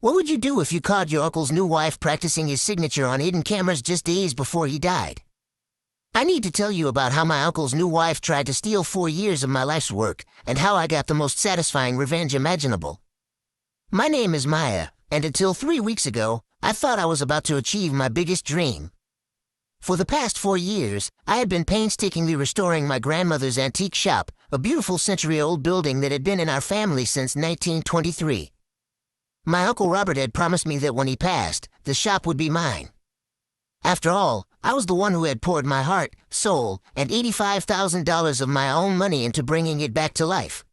What would you do if you caught your uncle's new wife practicing his signature on hidden cameras just days before he died? I need to tell you about how my uncle's new wife tried to steal 4 years of my life's work, and how I got the most satisfying revenge imaginable. My name is Maya, and until 3 weeks ago, I thought I was about to achieve my biggest dream. For the past 4 years, I had been painstakingly restoring my grandmother's antique shop, a beautiful century-old building that had been in our family since 1923. My Uncle Robert had promised me that when he passed, the shop would be mine. After all, I was the one who had poured my heart, soul, and $85,000 of my own money into bringing it back to life.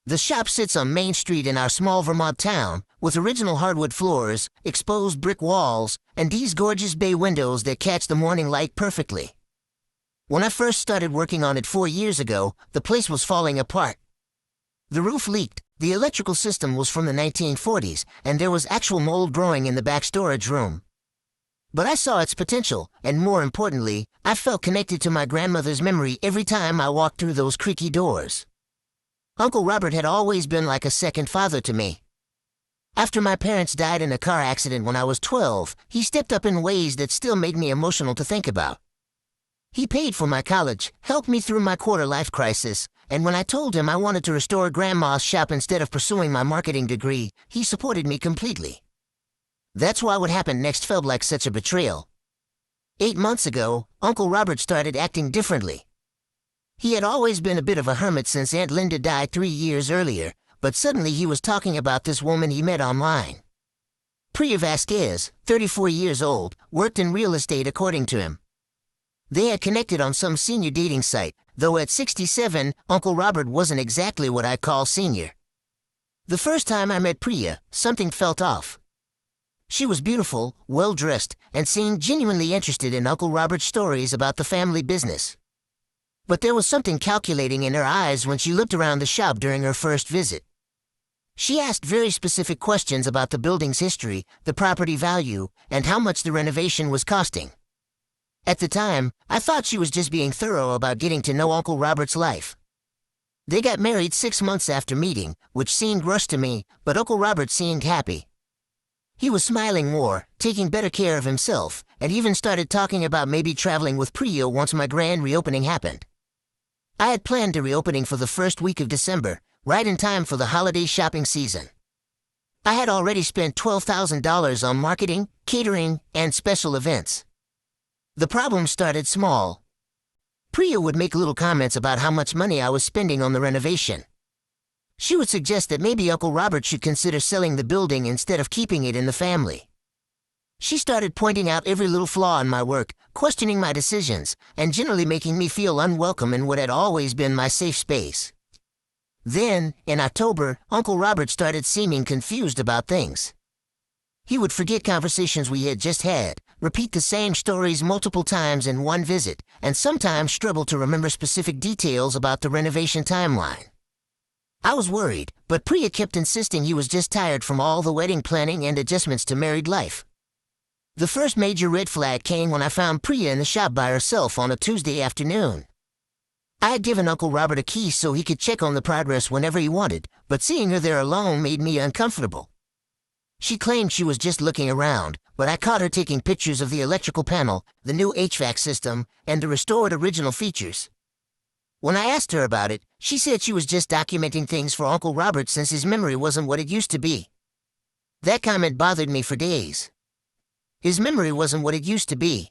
The shop sits on Main Street in our small Vermont town, with original hardwood floors, exposed brick walls, and these gorgeous bay windows that catch the morning light perfectly. When I first started working on it 4 years ago, the place was falling apart. The roof leaked, the electrical system was from the 1940s, and there was actual mold growing in the back storage room. But I saw its potential, and more importantly, I felt connected to my grandmother's memory every time I walked through those creaky doors. Uncle Robert had always been like a second father to me. After my parents died in a car accident when I was 12, he stepped up in ways that still made me emotional to think about. He paid for my college, helped me through my quarter-life crisis, and when I told him I wanted to restore Grandma's shop instead of pursuing my marketing degree, he supported me completely. That's why what happened next felt like such a betrayal. 8 months ago, Uncle Robert started acting differently. He had always been a bit of a hermit since Aunt Linda died 3 years earlier, but suddenly he was talking about this woman he met online. Priya Vasquez, 34 years old, worked in real estate according to him. They had connected on some senior dating site, though at 67, Uncle Robert wasn't exactly what I'd call senior. The first time I met Priya, something felt off. She was beautiful, well-dressed, and seemed genuinely interested in Uncle Robert's stories about the family business. But there was something calculating in her eyes when she looked around the shop during her first visit. She asked very specific questions about the building's history, the property value, and how much the renovation was costing. At the time, I thought she was just being thorough about getting to know Uncle Robert's life. They got married 6 months after meeting, which seemed rushed to me, but Uncle Robert seemed happy. He was smiling more, taking better care of himself, and even started talking about maybe traveling with Priya once my grand reopening happened. I had planned the reopening for the first week of December, right in time for the holiday shopping season. I had already spent $12,000 on marketing, catering, and special events. The problem started small. Priya would make little comments about how much money I was spending on the renovation. She would suggest that maybe Uncle Robert should consider selling the building instead of keeping it in the family. She started pointing out every little flaw in my work, questioning my decisions, and generally making me feel unwelcome in what had always been my safe space. Then, in October, Uncle Robert started seeming confused about things. He would forget conversations we had just had, repeat the same stories multiple times in one visit, and sometimes struggle to remember specific details about the renovation timeline. I was worried, but Priya kept insisting he was just tired from all the wedding planning and adjustments to married life. The first major red flag came when I found Priya in the shop by herself on a Tuesday afternoon. I had given Uncle Robert a key so he could check on the progress whenever he wanted, but seeing her there alone made me uncomfortable. She claimed she was just looking around, but I caught her taking pictures of the electrical panel, the new HVAC system, and the restored original features. When I asked her about it, she said she was just documenting things for Uncle Robert since his memory wasn't what it used to be. That comment bothered me for days. His memory wasn't what it used to be.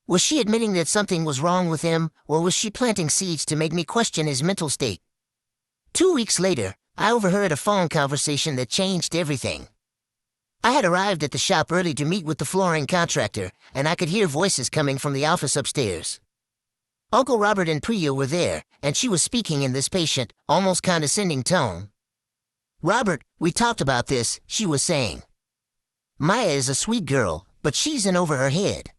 Was she admitting that something was wrong with him, or was she planting seeds to make me question his mental state? 2 weeks later, I overheard a phone conversation that changed everything. I had arrived at the shop early to meet with the flooring contractor, and I could hear voices coming from the office upstairs. Uncle Robert and Priya were there, and she was speaking in this patient, almost condescending tone. "Robert, we talked about this," she was saying. "Maya is a sweet girl, but she's in over her head.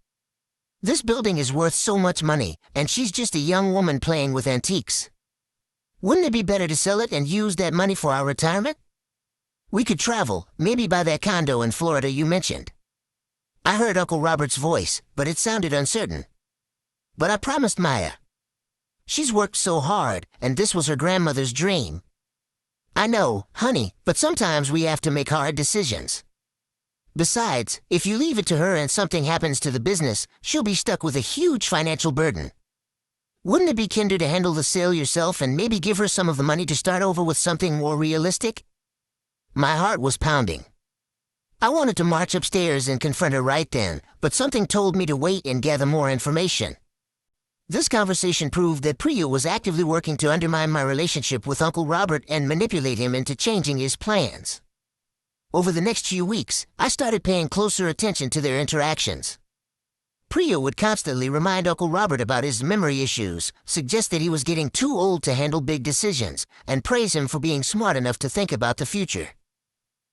This building is worth so much money, and she's just a young woman playing with antiques. Wouldn't it be better to sell it and use that money for our retirement? We could travel, maybe buy that condo in Florida you mentioned." I heard Uncle Robert's voice, but it sounded uncertain. "But I promised Maya. She's worked so hard, and this was her grandmother's dream." I know, honey, but sometimes we have to make hard decisions. Besides, if you leave it to her and something happens to the business, she'll be stuck with a huge financial burden. Wouldn't it be kinder to handle the sale yourself and maybe give her some of the money to start over with something more realistic? My heart was pounding. I wanted to march upstairs and confront her right then, but something told me to wait and gather more information. This conversation proved that Priya was actively working to undermine my relationship with Uncle Robert and manipulate him into changing his plans. Over the next few weeks, I started paying closer attention to their interactions. Priya would constantly remind Uncle Robert about his memory issues, suggest that he was getting too old to handle big decisions, and praise him for being smart enough to think about the future.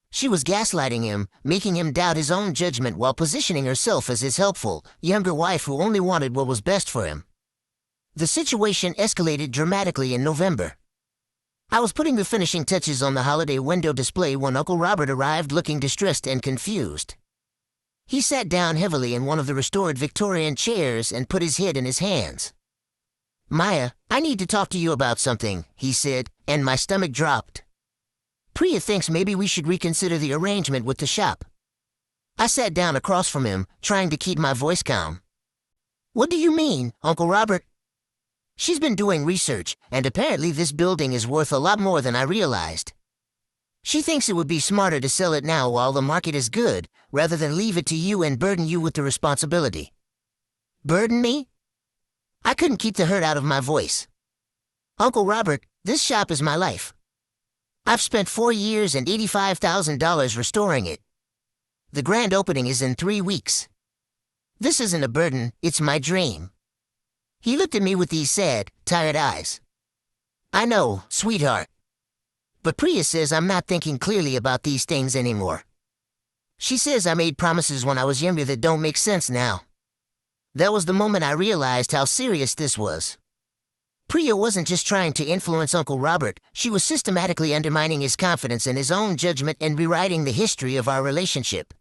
She was gaslighting him, making him doubt his own judgment while positioning herself as his helpful, younger wife who only wanted what was best for him. The situation escalated dramatically in November. I was putting the finishing touches on the holiday window display when Uncle Robert arrived looking distressed and confused. He sat down heavily in one of the restored Victorian chairs and put his head in his hands. "Maya, I need to talk to you about something," he said, and my stomach dropped. "Priya thinks maybe we should reconsider the arrangement with the shop." I sat down across from him, trying to keep my voice calm. "What do you mean, Uncle Robert?" "She's been doing research, and apparently this building is worth a lot more than I realized. She thinks it would be smarter to sell it now while the market is good, rather than leave it to you and burden you with the responsibility." "Burden me?" I couldn't keep the hurt out of my voice. "Uncle Robert, this shop is my life. I've spent 4 years and $85,000 restoring it. The grand opening is in 3 weeks. This isn't a burden, it's my dream." He looked at me with these sad, tired eyes. "I know, sweetheart. But Priya says I'm not thinking clearly about these things anymore. She says I made promises when I was younger that don't make sense now." That was the moment I realized how serious this was. Priya wasn't just trying to influence Uncle Robert, she was systematically undermining his confidence in his own judgment and rewriting the history of our relationship.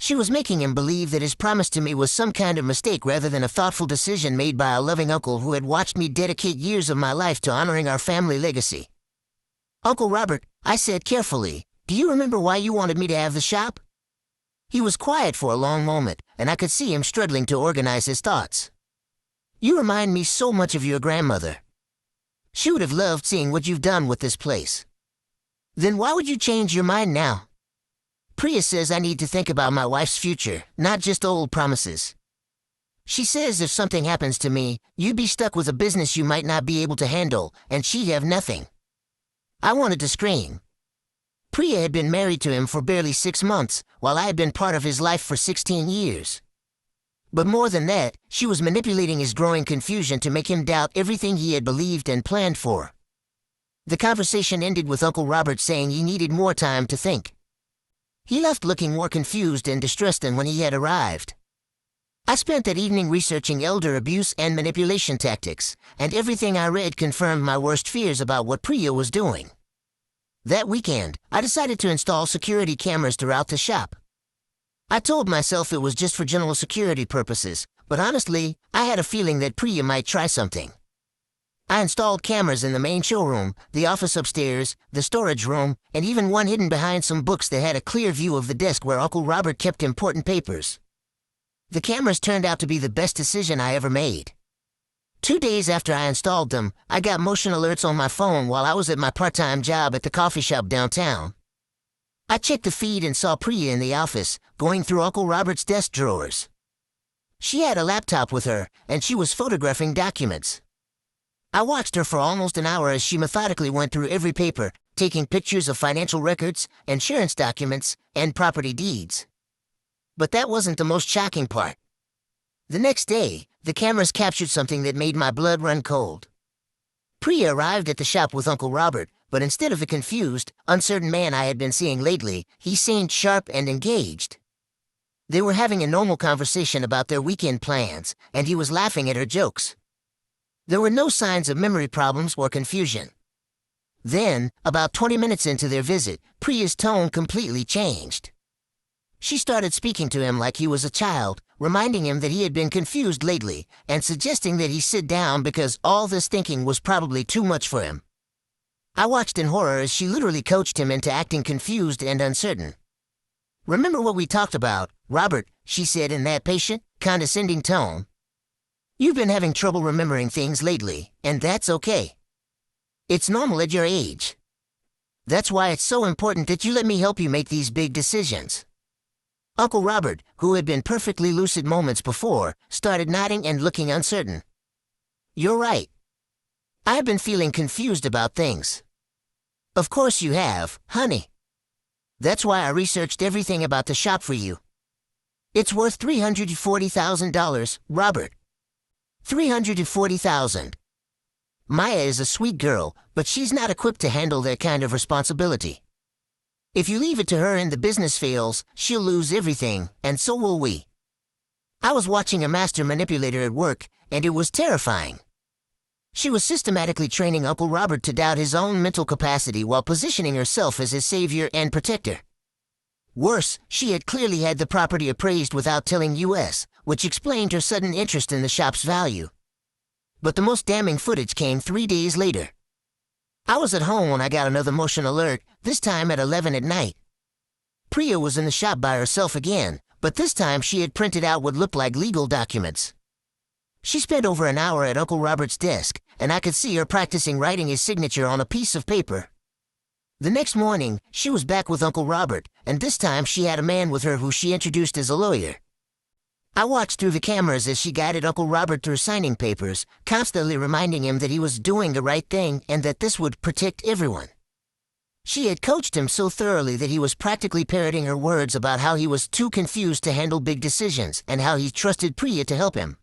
She was making him believe that his promise to me was some kind of mistake rather than a thoughtful decision made by a loving uncle who had watched me dedicate years of my life to honoring our family legacy. "Uncle Robert," I said carefully, "do you remember why you wanted me to have the shop?" He was quiet for a long moment, and I could see him struggling to organize his thoughts. "You remind me so much of your grandmother. She would have loved seeing what you've done with this place. Then why would you change your mind now?" "Priya says I need to think about my wife's future, not just old promises. She says if something happens to me, you'd be stuck with a business you might not be able to handle, and she'd have nothing." I wanted to scream. Priya had been married to him for barely 6 months, while I had been part of his life for 16 years. But more than that, she was manipulating his growing confusion to make him doubt everything he had believed and planned for. The conversation ended with Uncle Robert saying he needed more time to think. He left looking more confused and distressed than when he had arrived. I spent that evening researching elder abuse and manipulation tactics, and everything I read confirmed my worst fears about what Priya was doing. That weekend, I decided to install security cameras throughout the shop. I told myself it was just for general security purposes, but honestly, I had a feeling that Priya might try something. I installed cameras in the main showroom, the office upstairs, the storage room, and even one hidden behind some books that had a clear view of the desk where Uncle Robert kept important papers. The cameras turned out to be the best decision I ever made. 2 days after I installed them, I got motion alerts on my phone while I was at my part-time job at the coffee shop downtown. I checked the feed and saw Priya in the office, going through Uncle Robert's desk drawers. She had a laptop with her, and she was photographing documents. I watched her for almost an hour as she methodically went through every paper, taking pictures of financial records, insurance documents, and property deeds. But that wasn't the most shocking part. The next day, the cameras captured something that made my blood run cold. Priya arrived at the shop with Uncle Robert, but instead of the confused, uncertain man I had been seeing lately, he seemed sharp and engaged. They were having a normal conversation about their weekend plans, and he was laughing at her jokes. There were no signs of memory problems or confusion. Then, about 20 minutes into their visit, Priya's tone completely changed. She started speaking to him like he was a child, reminding him that he had been confused lately, and suggesting that he sit down because all this thinking was probably too much for him. I watched in horror as she literally coached him into acting confused and uncertain. "Remember what we talked about, Robert," she said in that patient, condescending tone. "You've been having trouble remembering things lately, and that's okay. It's normal at your age. That's why it's so important that you let me help you make these big decisions." Uncle Robert, who had been perfectly lucid moments before, started nodding and looking uncertain. "You're right. I've been feeling confused about things." "Of course you have, honey. That's why I researched everything about the shop for you. It's worth $340,000, Robert. $340,000. Maya is a sweet girl, but she's not equipped to handle that kind of responsibility. If you leave it to her and the business fails, she'll lose everything, and so will we." I was watching a master manipulator at work, and it was terrifying. She was systematically training Uncle Robert to doubt his own mental capacity while positioning herself as his savior and protector. Worse, she had clearly had the property appraised without telling us, which explained her sudden interest in the shop's value. But the most damning footage came 3 days later. I was at home when I got another motion alert, this time at 11 at night. Priya was in the shop by herself again, but this time she had printed out what looked like legal documents. She spent over an hour at Uncle Robert's desk, and I could see her practicing writing his signature on a piece of paper. The next morning, she was back with Uncle Robert, and this time she had a man with her who she introduced as a lawyer. I watched through the cameras as she guided Uncle Robert through signing papers, constantly reminding him that he was doing the right thing and that this would protect everyone. She had coached him so thoroughly that he was practically parroting her words about how he was too confused to handle big decisions and how he trusted Priya to help him.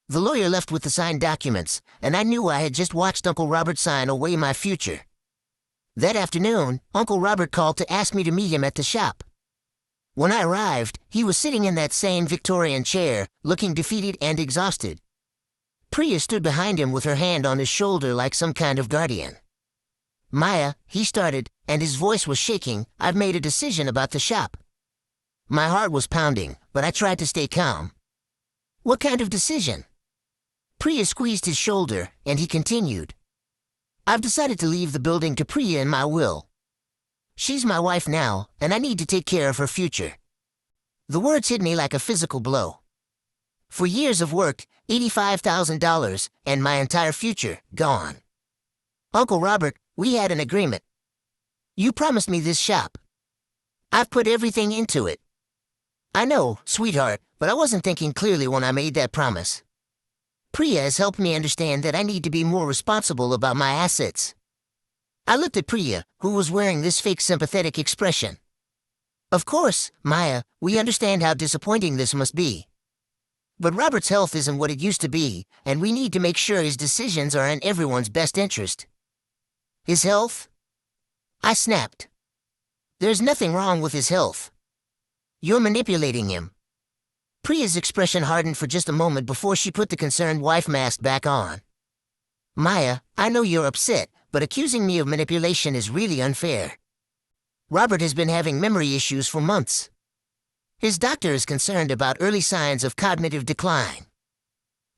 The lawyer left with the signed documents, and I knew I had just watched Uncle Robert sign away my future. That afternoon, Uncle Robert called to ask me to meet him at the shop. When I arrived, he was sitting in that same Victorian chair, looking defeated and exhausted. Priya stood behind him with her hand on his shoulder like some kind of guardian. "Maya," he started, and his voice was shaking, "I've made a decision about the shop." My heart was pounding, but I tried to stay calm. "What kind of decision?" Priya squeezed his shoulder, and he continued. "I've decided to leave the building to Priya in my will. She's my wife now, and I need to take care of her future." The words hit me like a physical blow. For years of work, $85,000, and my entire future gone. "Uncle Robert, we had an agreement. You promised me this shop. I've put everything into it." "I know, sweetheart, but I wasn't thinking clearly when I made that promise. Priya has helped me understand that I need to be more responsible about my assets." I looked at Priya, who was wearing this fake sympathetic expression. "Of course, Maya, we understand how disappointing this must be. But Robert's health isn't what it used to be, and we need to make sure his decisions are in everyone's best interest." "His health?" I snapped. "There's nothing wrong with his health. You're manipulating him." Priya's expression hardened for just a moment before she put the concerned wife mask back on. "Maya, I know you're upset, but accusing me of manipulation is really unfair. Robert has been having memory issues for months. His doctor is concerned about early signs of cognitive decline."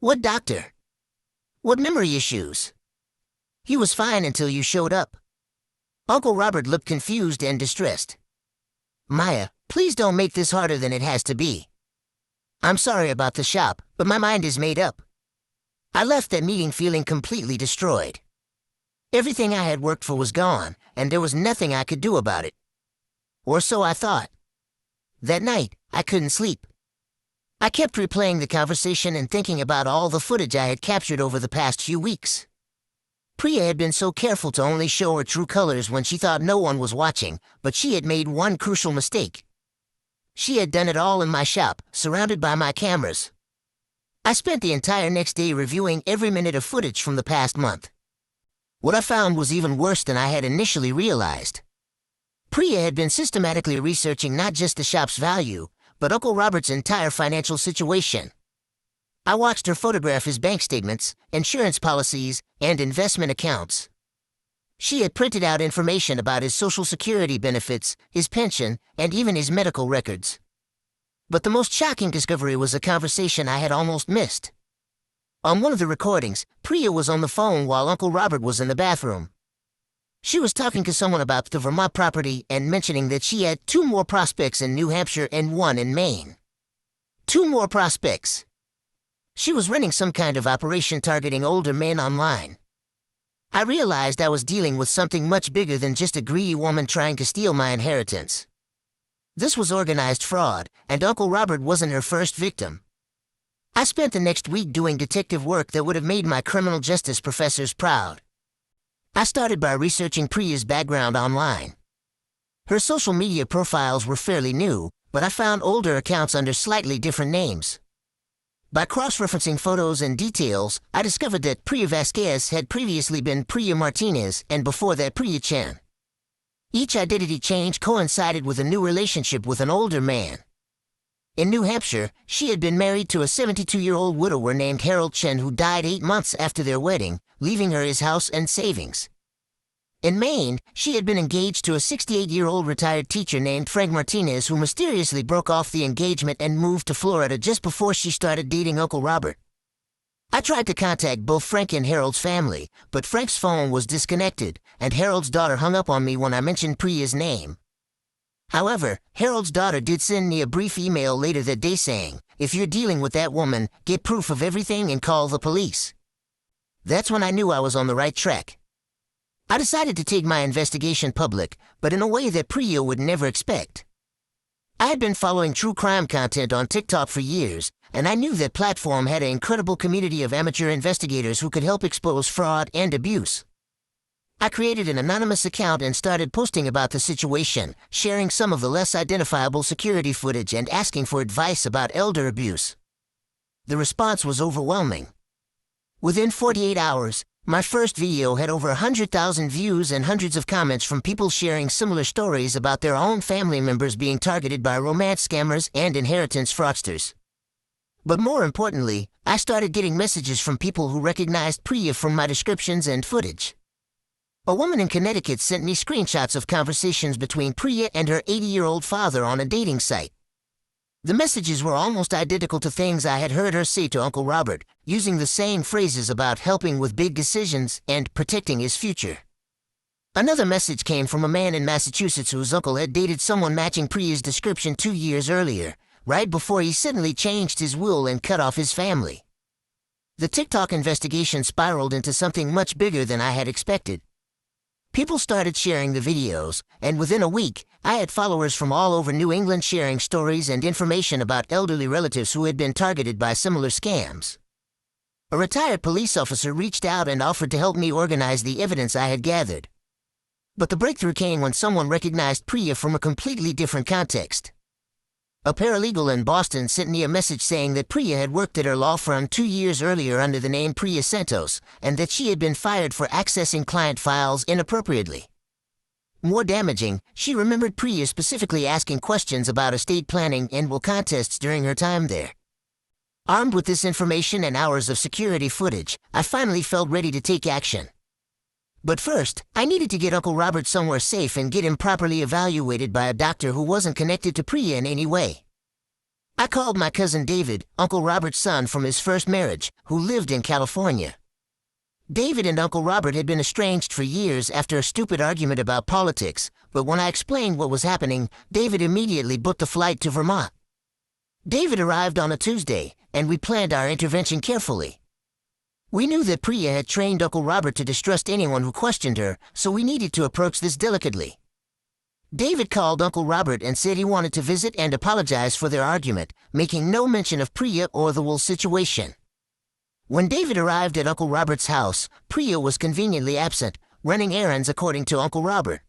"What doctor? What memory issues?" "He was fine until you showed up." Uncle Robert looked confused and distressed. "Maya, please don't make this harder than it has to be. I'm sorry about the shop, but my mind is made up. I left that meeting feeling completely destroyed. Everything I had worked for was gone, and there was nothing I could do about it. Or so I thought. That night, I couldn't sleep. I kept replaying the conversation and thinking about all the footage I had captured over the past few weeks. Priya had been so careful to only show her true colors when she thought no one was watching, but she had made one crucial mistake. She had done it all in my shop, surrounded by my cameras. I spent the entire next day reviewing every minute of footage from the past month. What I found was even worse than I had initially realized. Priya had been systematically researching not just the shop's value, but Uncle Robert's entire financial situation. I watched her photograph his bank statements, insurance policies, and investment accounts. She had printed out information about his Social Security benefits, his pension, and even his medical records. But the most shocking discovery was a conversation I had almost missed. On one of the recordings, Priya was on the phone while Uncle Robert was in the bathroom. She was talking to someone about the Vermont property and mentioning that she had 2 more prospects in New Hampshire and 1 in Maine. 2 more prospects. She was running some kind of operation targeting older men online. I realized I was dealing with something much bigger than just a greedy woman trying to steal my inheritance. This was organized fraud, and Uncle Robert wasn't her first victim. I spent the next week doing detective work that would have made my criminal justice professors proud. I started by researching Priya's background online. Her social media profiles were fairly new, but I found older accounts under slightly different names. By cross-referencing photos and details, I discovered that Priya Vasquez had previously been Priya Martinez and before that Priya Chen. Each identity change coincided with a new relationship with an older man. In New Hampshire, she had been married to a 72-year-old widower named Harold Chen who died 8 months after their wedding, leaving her his house and savings. In Maine, she had been engaged to a 68-year-old retired teacher named Frank Martinez who mysteriously broke off the engagement and moved to Florida just before she started dating Uncle Robert. I tried to contact both Frank and Harold's family, but Frank's phone was disconnected, and Harold's daughter hung up on me when I mentioned Priya's name. However, Harold's daughter did send me a brief email later that day saying, "If you're dealing with that woman, get proof of everything and call the police." That's when I knew I was on the right track. I decided to take my investigation public, but in a way that Priya would never expect. I had been following true crime content on TikTok for years, and I knew that platform had an incredible community of amateur investigators who could help expose fraud and abuse. I created an anonymous account and started posting about the situation, sharing some of the less identifiable security footage and asking for advice about elder abuse. The response was overwhelming. Within 48 hours, my first video had over 100,000 views and hundreds of comments from people sharing similar stories about their own family members being targeted by romance scammers and inheritance fraudsters. But more importantly, I started getting messages from people who recognized Priya from my descriptions and footage. A woman in Connecticut sent me screenshots of conversations between Priya and her 80-year-old father on a dating site. The messages were almost identical to things I had heard her say to Uncle Robert, using the same phrases about helping with big decisions and protecting his future. Another message came from a man in Massachusetts whose uncle had dated someone matching Priya's description 2 years earlier, right before he suddenly changed his will and cut off his family. The TikTok investigation spiraled into something much bigger than I had expected. People started sharing the videos, and within a week, I had followers from all over New England sharing stories and information about elderly relatives who had been targeted by similar scams. A retired police officer reached out and offered to help me organize the evidence I had gathered. But the breakthrough came when someone recognized Priya from a completely different context. A paralegal in Boston sent me a message saying that Priya had worked at her law firm 2 years earlier under the name Priya Santos, and that she had been fired for accessing client files inappropriately. More damaging, she remembered Priya specifically asking questions about estate planning and will contests during her time there. Armed with this information and hours of security footage, I finally felt ready to take action. But first, I needed to get Uncle Robert somewhere safe and get him properly evaluated by a doctor who wasn't connected to Priya in any way. I called my cousin David, Uncle Robert's son from his first marriage, who lived in California. David and Uncle Robert had been estranged for years after a stupid argument about politics, but when I explained what was happening, David immediately booked a flight to Vermont. David arrived on a Tuesday, and we planned our intervention carefully. We knew that Priya had trained Uncle Robert to distrust anyone who questioned her, so we needed to approach this delicately. David called Uncle Robert and said he wanted to visit and apologize for their argument, making no mention of Priya or the whole situation. When David arrived at Uncle Robert's house, Priya was conveniently absent, running errands according to Uncle Robert.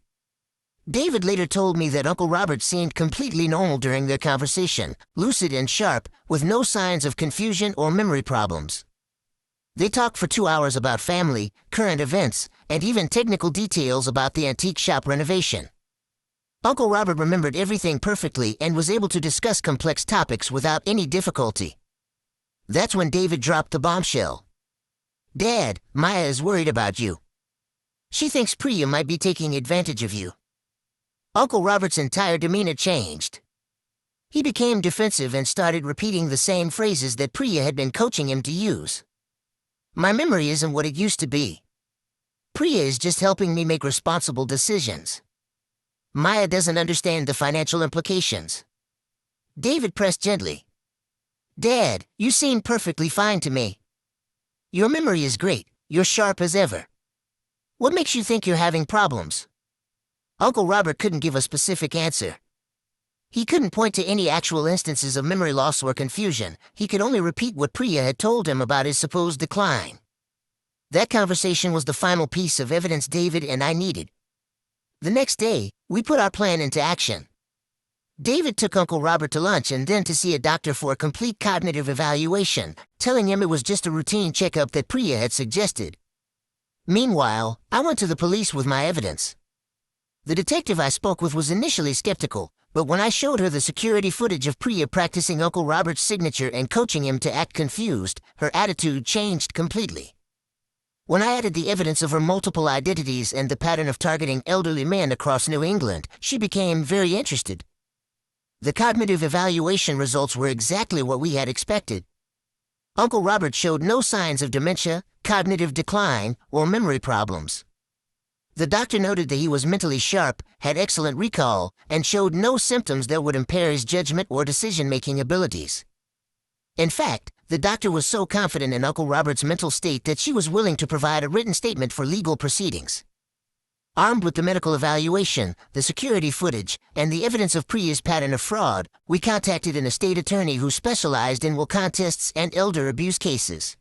David later told me that Uncle Robert seemed completely normal during their conversation, lucid and sharp, with no signs of confusion or memory problems. They talked for 2 hours about family, current events, and even technical details about the antique shop renovation. Uncle Robert remembered everything perfectly and was able to discuss complex topics without any difficulty. That's when David dropped the bombshell. "Dad, Maya is worried about you. She thinks Priya might be taking advantage of you." Uncle Robert's entire demeanor changed. He became defensive and started repeating the same phrases that Priya had been coaching him to use. "My memory isn't what it used to be. Priya is just helping me make responsible decisions. Maya doesn't understand the financial implications. David pressed gently. Dad, you seem perfectly fine to me. Your memory is great. You're sharp as ever. What makes you think you're having problems? Uncle Robert couldn't give a specific answer. He couldn't point to any actual instances of memory loss or confusion. He could only repeat what Priya had told him about his supposed decline. That conversation was the final piece of evidence David and I needed. The next day, we put our plan into action. David took Uncle Robert to lunch and then to see a doctor for a complete cognitive evaluation, telling him it was just a routine checkup that Priya had suggested. Meanwhile, I went to the police with my evidence. The detective I spoke with was initially skeptical, but when I showed her the security footage of Priya practicing Uncle Robert's signature and coaching him to act confused, her attitude changed completely. When I added the evidence of her multiple identities and the pattern of targeting elderly men across New England, she became very interested. The cognitive evaluation results were exactly what we had expected. Uncle Robert showed no signs of dementia, cognitive decline, or memory problems. The doctor noted that he was mentally sharp, had excellent recall, and showed no symptoms that would impair his judgment or decision-making abilities. In fact, the doctor was so confident in Uncle Robert's mental state that she was willing to provide a written statement for legal proceedings. Armed with the medical evaluation, the security footage, and the evidence of Priya's pattern of fraud, we contacted an estate attorney who specialized in will contests and elder abuse cases.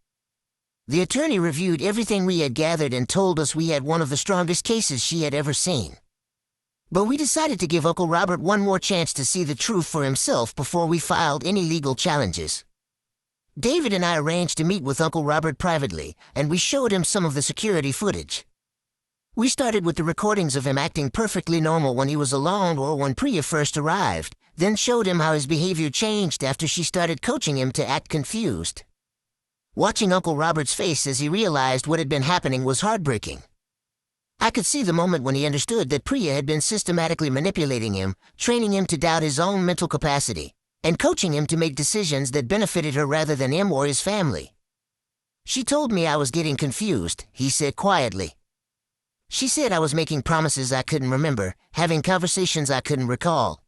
The attorney reviewed everything we had gathered and told us we had one of the strongest cases she had ever seen. But we decided to give Uncle Robert one more chance to see the truth for himself before we filed any legal challenges. David and I arranged to meet with Uncle Robert privately, and we showed him some of the security footage. We started with the recordings of him acting perfectly normal when he was alone or when Priya first arrived, then showed him how his behavior changed after she started coaching him to act confused. Watching Uncle Robert's face as he realized what had been happening was heartbreaking. I could see the moment when he understood that Priya had been systematically manipulating him, training him to doubt his own mental capacity, and coaching him to make decisions that benefited her rather than him or his family. She told me I was getting confused, he said quietly. She said I was making promises I couldn't remember, having conversations I couldn't recall.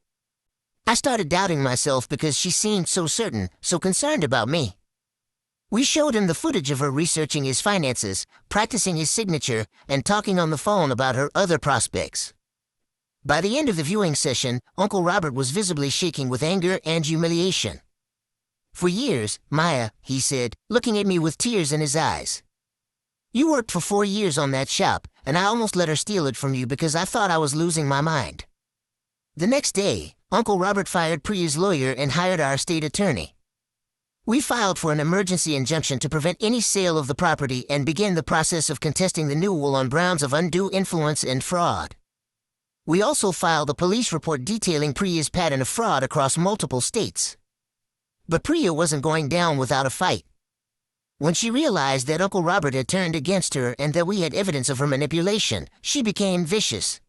I started doubting myself because she seemed so certain, so concerned about me. We showed him the footage of her researching his finances, practicing his signature, and talking on the phone about her other prospects. By the end of the viewing session, Uncle Robert was visibly shaking with anger and humiliation. For years, Maya, he said, looking at me with tears in his eyes. You worked for 4 years on that shop, and I almost let her steal it from you because I thought I was losing my mind. The next day, Uncle Robert fired Priya's lawyer and hired our estate attorney. We filed for an emergency injunction to prevent any sale of the property and began the process of contesting the new will on grounds of undue influence and fraud. We also filed a police report detailing Priya's pattern of fraud across multiple states. But Priya wasn't going down without a fight. When she realized that Uncle Robert had turned against her and that we had evidence of her manipulation, she became vicious.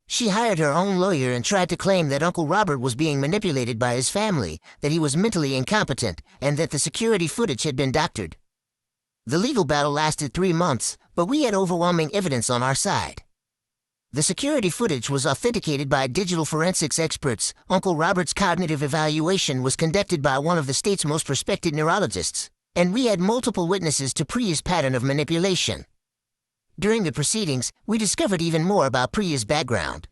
She hired her own lawyer and tried to claim that Uncle Robert was being manipulated by his family, that he was mentally incompetent, and that the security footage had been doctored. The legal battle lasted 3 months, but we had overwhelming evidence on our side. The security footage was authenticated by digital forensics experts. Uncle Robert's cognitive evaluation was conducted by one of the state's most respected neurologists, and we had multiple witnesses to Priya's pattern of manipulation. During the proceedings, we discovered even more about Priya's background.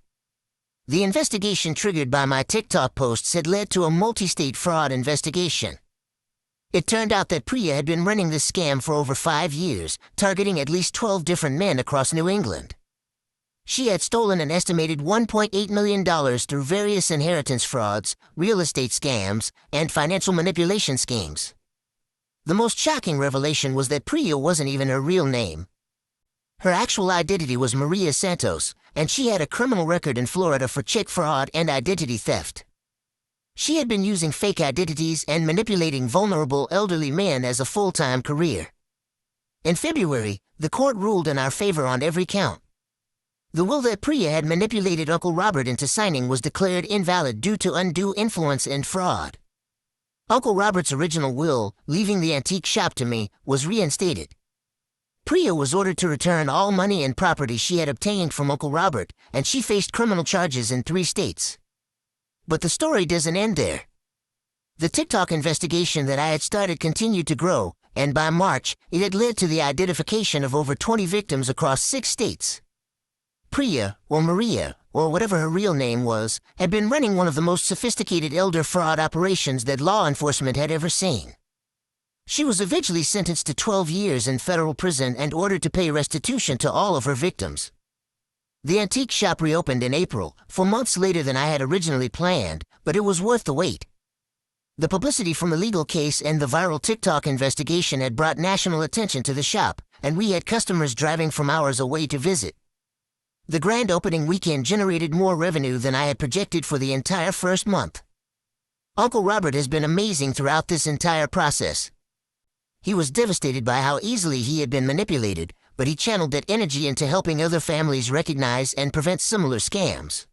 The investigation triggered by my TikTok posts had led to a multi-state fraud investigation. It turned out that Priya had been running this scam for over 5 years, targeting at least 12 different men across New England. She had stolen an estimated $1.8 million through various inheritance frauds, real estate scams, and financial manipulation schemes. The most shocking revelation was that Priya wasn't even her real name. Her actual identity was Maria Santos, and she had a criminal record in Florida for check fraud and identity theft. She had been using fake identities and manipulating vulnerable elderly men as a full-time career. In February, the court ruled in our favor on every count. The will that Priya had manipulated Uncle Robert into signing was declared invalid due to undue influence and fraud. Uncle Robert's original will, leaving the antique shop to me, was reinstated. Priya was ordered to return all money and property she had obtained from Uncle Robert, and she faced criminal charges in 3 states. But the story doesn't end there. The TikTok investigation that I had started continued to grow, and by March, it had led to the identification of over 20 victims across 6 states. Priya, or Maria, or whatever her real name was, had been running one of the most sophisticated elder fraud operations that law enforcement had ever seen. She was eventually sentenced to 12 years in federal prison and ordered to pay restitution to all of her victims. The antique shop reopened in April, 4 months later than I had originally planned, but it was worth the wait. The publicity from the legal case and the viral TikTok investigation had brought national attention to the shop, and we had customers driving from hours away to visit. The grand opening weekend generated more revenue than I had projected for the entire first month. Uncle Robert has been amazing throughout this entire process. He was devastated by how easily he had been manipulated, but he channeled that energy into helping other families recognize and prevent similar scams.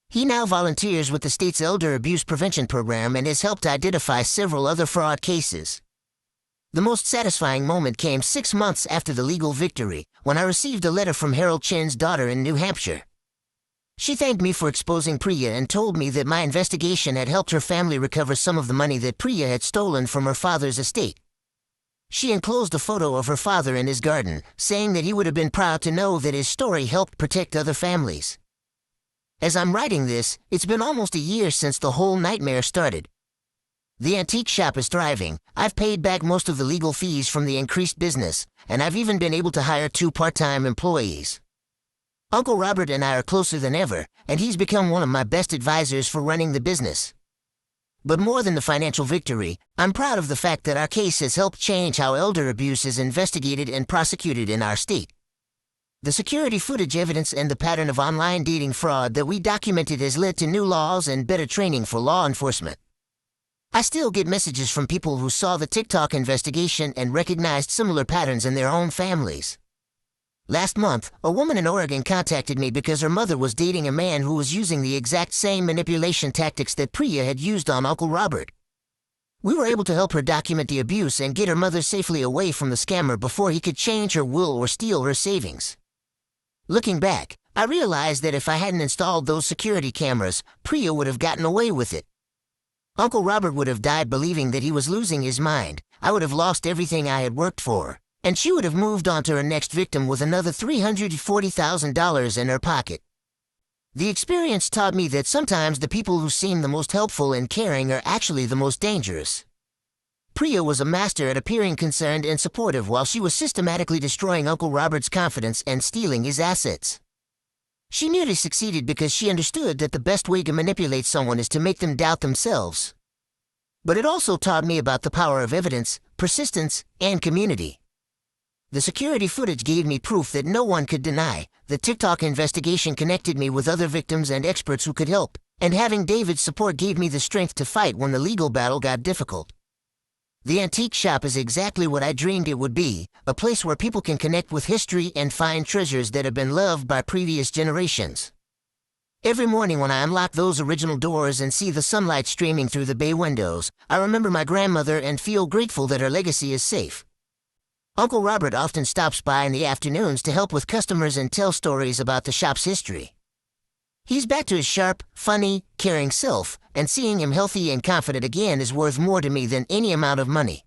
He now volunteers with the state's Elder Abuse Prevention Program and has helped identify several other fraud cases. The most satisfying moment came 6 months after the legal victory, when I received a letter from Harold Chen's daughter in New Hampshire. She thanked me for exposing Priya and told me that my investigation had helped her family recover some of the money that Priya had stolen from her father's estate. She enclosed a photo of her father in his garden, saying that he would have been proud to know that his story helped protect other families. As I'm writing this, it's been almost a year since the whole nightmare started. The antique shop is thriving. I've paid back most of the legal fees from the increased business, and I've even been able to hire 2 part-time employees. Uncle Robert and I are closer than ever, and he's become one of my best advisors for running the business. But more than the financial victory, I'm proud of the fact that our case has helped change how elder abuse is investigated and prosecuted in our state. The security footage evidence and the pattern of online dating fraud that we documented has led to new laws and better training for law enforcement. I still get messages from people who saw the TikTok investigation and recognized similar patterns in their own families. Last month, a woman in Oregon contacted me because her mother was dating a man who was using the exact same manipulation tactics that Priya had used on Uncle Robert. We were able to help her document the abuse and get her mother safely away from the scammer before he could change her will or steal her savings. Looking back, I realized that if I hadn't installed those security cameras, Priya would have gotten away with it. Uncle Robert would have died believing that he was losing his mind. I would have lost everything I had worked for, and she would have moved on to her next victim with another $340,000 in her pocket. The experience taught me that sometimes the people who seem the most helpful and caring are actually the most dangerous. Priya was a master at appearing concerned and supportive while she was systematically destroying Uncle Robert's confidence and stealing his assets. She nearly succeeded because she understood that the best way to manipulate someone is to make them doubt themselves. But it also taught me about the power of evidence, persistence, and community. The security footage gave me proof that no one could deny. The TikTok investigation connected me with other victims and experts who could help, and having David's support gave me the strength to fight when the legal battle got difficult. The antique shop is exactly what I dreamed it would be, a place where people can connect with history and find treasures that have been loved by previous generations. Every morning when I unlock those original doors and see the sunlight streaming through the bay windows, I remember my grandmother and feel grateful that her legacy is safe. Uncle Robert often stops by in the afternoons to help with customers and tell stories about the shop's history. He's back to his sharp, funny, caring self, and seeing him healthy and confident again is worth more to me than any amount of money.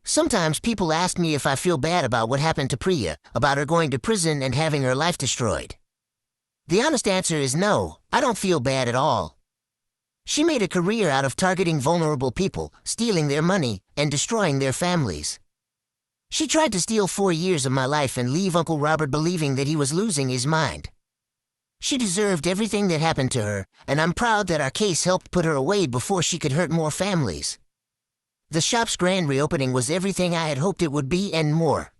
Sometimes people ask me if I feel bad about what happened to Priya, about her going to prison and having her life destroyed. The honest answer is no, I don't feel bad at all. She made a career out of targeting vulnerable people, stealing their money, and destroying their families. She tried to steal 4 years of my life and leave Uncle Robert believing that he was losing his mind. She deserved everything that happened to her, and I'm proud that our case helped put her away before she could hurt more families. The shop's grand reopening was everything I had hoped it would be and more.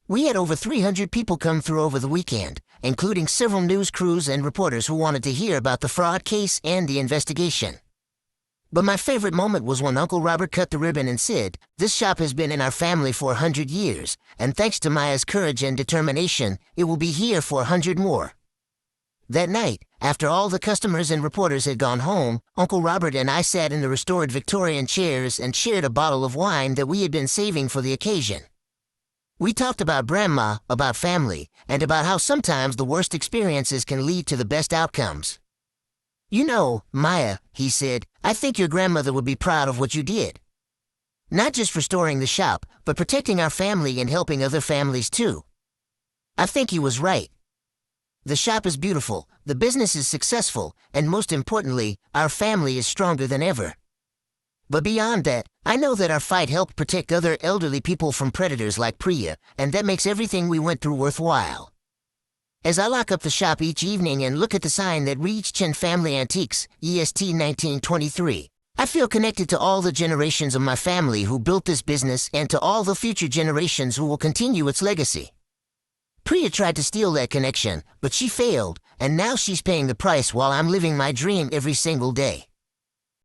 We had over 300 people come through over the weekend, including several news crews and reporters who wanted to hear about the fraud case and the investigation. But my favorite moment was when Uncle Robert cut the ribbon and said, "This shop has been in our family for 100 years, and thanks to Maya's courage and determination, it will be here for 100 more. That night, after all the customers and reporters had gone home, Uncle Robert and I sat in the restored Victorian chairs and shared a bottle of wine that we had been saving for the occasion. We talked about grandma, about family, and about how sometimes the worst experiences can lead to the best outcomes. You know, Maya, he said, I think your grandmother would be proud of what you did. Not just restoring the shop, but protecting our family and helping other families too. I think he was right. The shop is beautiful, the business is successful, and most importantly, our family is stronger than ever. But beyond that, I know that our fight helped protect other elderly people from predators like Priya, and that makes everything we went through worthwhile. As I lock up the shop each evening and look at the sign that reads Chen Family Antiques, EST 1923, I feel connected to all the generations of my family who built this business and to all the future generations who will continue its legacy. Priya tried to steal that connection, but she failed, and now she's paying the price while I'm living my dream every single day.